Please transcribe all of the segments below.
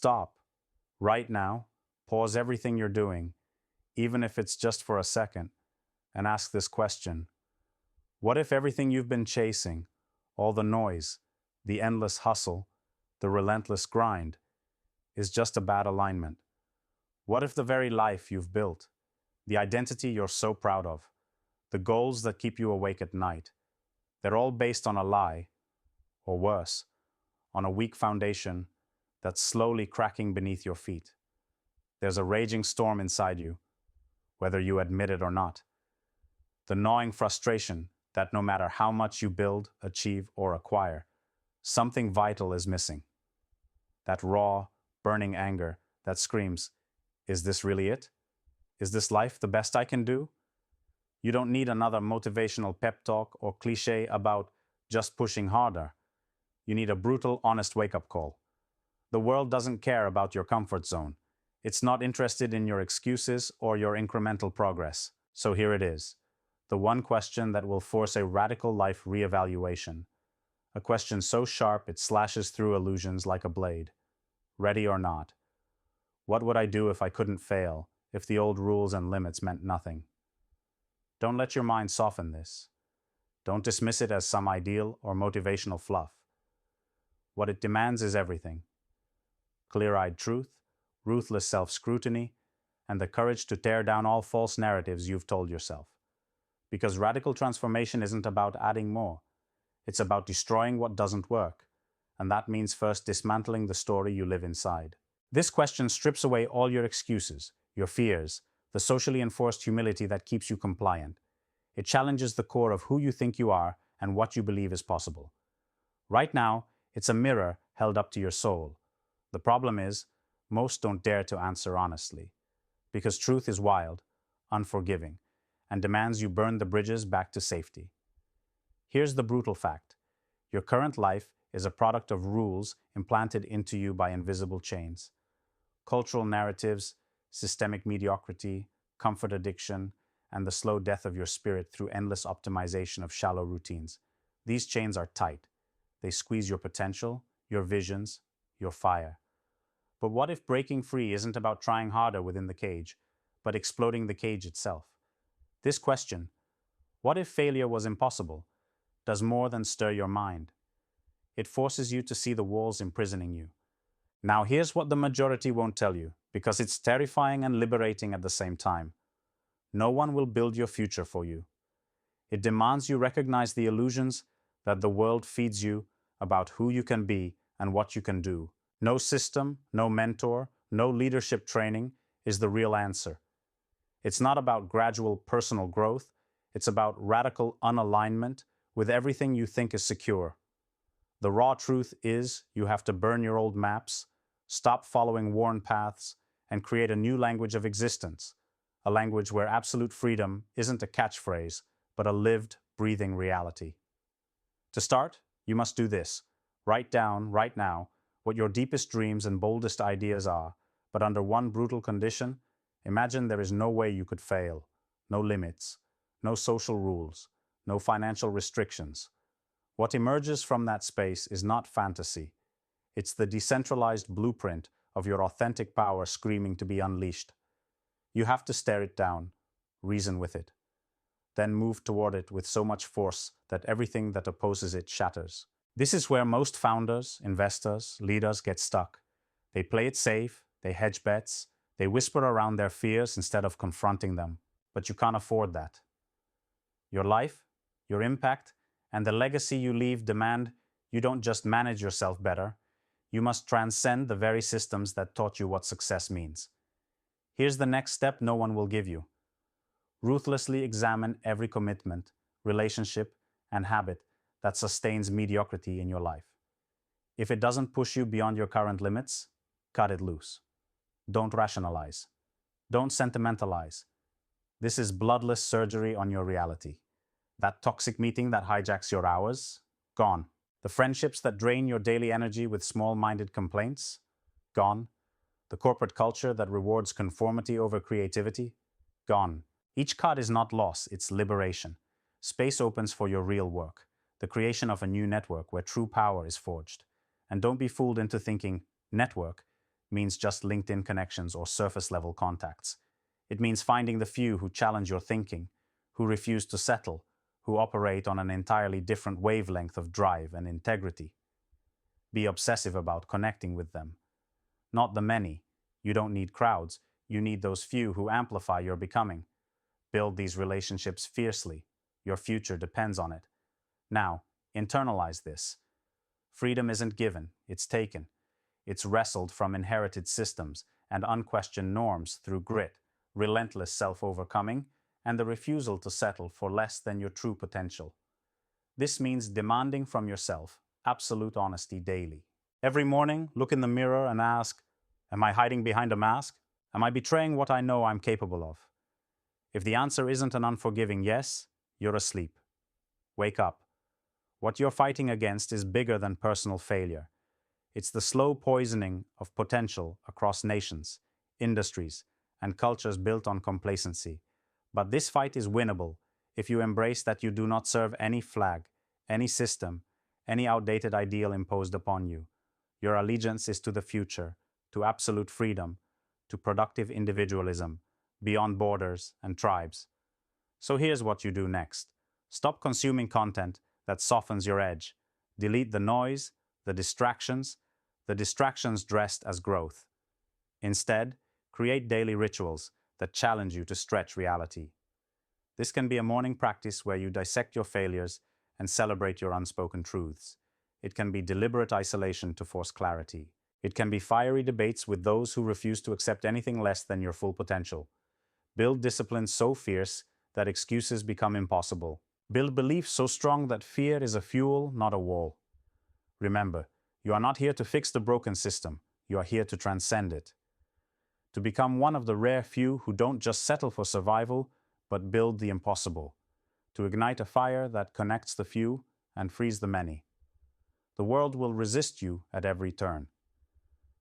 stop right now, pause everything you're doing, even if it's just for a second, and ask this question. What if everything you've been chasing, all the noise, the endless hustle, the relentless grind, is just a bad alignment? What if the very life you've built, the identity you're so proud of, the goals that keep you awake at night, they're all based on a lie, or worse, on a weak foundation that's slowly cracking beneath your feet? There's a raging storm inside you, whether you admit it or not. The gnawing frustration that no matter how much you build, achieve, or acquire, something vital is missing. That raw, burning anger that screams, "Is this really it? Is this life the best I can do?" You don't need another motivational pep talk or cliche about just pushing harder. You need a brutal, honest wake-up call. The world doesn't care about your comfort zone. It's not interested in your excuses or your incremental progress. So here it is, the one question that will force a radical life reevaluation. A question so sharp it slashes through illusions like a blade. Ready or not? What would I do if I couldn't fail, if the old rules and limits meant nothing? Don't let your mind soften this. Don't dismiss it as some ideal or motivational fluff. What it demands is everything. Clear-eyed truth, ruthless self-scrutiny, and the courage to tear down all false narratives you've told yourself. Because radical transformation isn't about adding more. It's about destroying what doesn't work. And that means first dismantling the story you live inside. This question strips away all your excuses, your fears, the socially enforced humility that keeps you compliant. It challenges the core of who you think you are and what you believe is possible. Right now, it's a mirror held up to your soul. The problem is, most don't dare to answer honestly, because truth is wild, unforgiving, and demands you burn the bridges back to safety. Here's the brutal fact. Your current life is a product of rules implanted into you by invisible chains. Cultural narratives, systemic mediocrity, comfort addiction, and the slow death of your spirit through endless optimization of shallow routines. These chains are tight. They squeeze your potential, your visions, your fire. But what if breaking free isn't about trying harder within the cage, but exploding the cage itself? This question, what if failure was impossible, does more than stir your mind. It forces you to see the walls imprisoning you. Now here's what the majority won't tell you, because it's terrifying and liberating at the same time. No one will build your future for you. It demands you recognize the illusions that the world feeds you about who you can be and what you can do. No system, no mentor, no leadership training is the real answer. It's not about gradual personal growth. It's about radical unalignment with everything you think is secure. The raw truth is you have to burn your old maps, stop following worn paths, and create a new language of existence, a language where absolute freedom isn't a catchphrase, but a lived, breathing reality. To start, you must do this. Write down, right now, what your deepest dreams and boldest ideas are, but under one brutal condition. Imagine there is no way you could fail, no limits, no social rules, no financial restrictions. What emerges from that space is not fantasy. It's the decentralized blueprint of your authentic power screaming to be unleashed. You have to stare it down, reason with it, then move toward it with so much force that everything that opposes it shatters. This is where most founders, investors, leaders get stuck. They play it safe, they hedge bets, they whisper around their fears instead of confronting them. But you can't afford that. Your life, your impact, and the legacy you leave demand you don't just manage yourself better, you must transcend the very systems that taught you what success means. Here's the next step no one will give you. Ruthlessly examine every commitment, relationship, and habit that sustains mediocrity in your life. If it doesn't push you beyond your current limits, cut it loose. Don't rationalize. Don't sentimentalize. This is bloodless surgery on your reality. That toxic meeting that hijacks your hours, gone. The friendships that drain your daily energy with small-minded complaints, gone. The corporate culture that rewards conformity over creativity, gone. Each cut is not loss, it's liberation. Space opens for your real work, the creation of a new network where true power is forged. And don't be fooled into thinking, network, means just LinkedIn connections or surface-level contacts. It means finding the few who challenge your thinking, who refuse to settle, who operate on an entirely different wavelength of drive and integrity. Be obsessive about connecting with them. Not the many. You don't need crowds. You need those few who amplify your becoming. Build these relationships fiercely. Your future depends on it. Now, internalize this. Freedom isn't given, it's taken. It's wrestled from inherited systems and unquestioned norms through grit, relentless self-overcoming, and the refusal to settle for less than your true potential. This means demanding from yourself absolute honesty daily. Every morning, look in the mirror and ask, am I hiding behind a mask? Am I betraying what I know I'm capable of? If the answer isn't an unforgiving yes, you're asleep. Wake up. What you're fighting against is bigger than personal failure. It's the slow poisoning of potential across nations, industries, and cultures built on complacency. But this fight is winnable if you embrace that you do not serve any flag, any system, any outdated ideal imposed upon you. Your allegiance is to the future, to absolute freedom, to productive individualism, beyond borders and tribes. So here's what you do next. Stop consuming content that softens your edge. Delete the noise, the distractions dressed as growth. Instead, create daily rituals that challenge you to stretch reality. This can be a morning practice where you dissect your failures and celebrate your unspoken truths. It can be deliberate isolation to force clarity. It can be fiery debates with those who refuse to accept anything less than your full potential. Build discipline so fierce that excuses become impossible. Build belief so strong that fear is a fuel, not a wall. Remember, you are not here to fix the broken system. You are here to transcend it. To become one of the rare few who don't just settle for survival, but build the impossible. To ignite a fire that connects the few and frees the many. The world will resist you at every turn.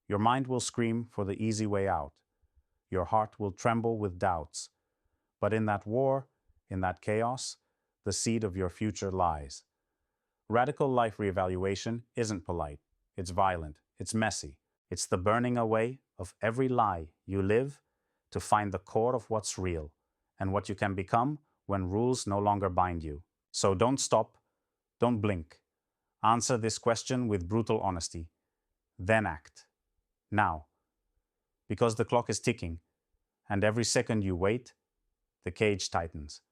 Your mind will scream for the easy way out. Your heart will tremble with doubts. But in that war, in that chaos, the seed of your future lies. Radical life reevaluation isn't polite. It's violent. It's messy. It's the burning away of every lie you live to find the core of what's real and what you can become when rules no longer bind you. So don't stop. Don't blink. Answer this question with brutal honesty. Then act. Now. Because the clock is ticking, and every second you wait, the cage tightens.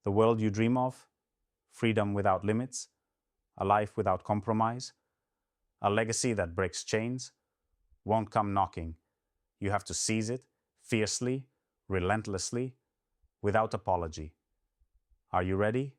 The world you dream of, freedom without limits, a life without compromise, a legacy that breaks chains, won't come knocking. You have to seize it, fiercely, relentlessly, without apology. Are you ready?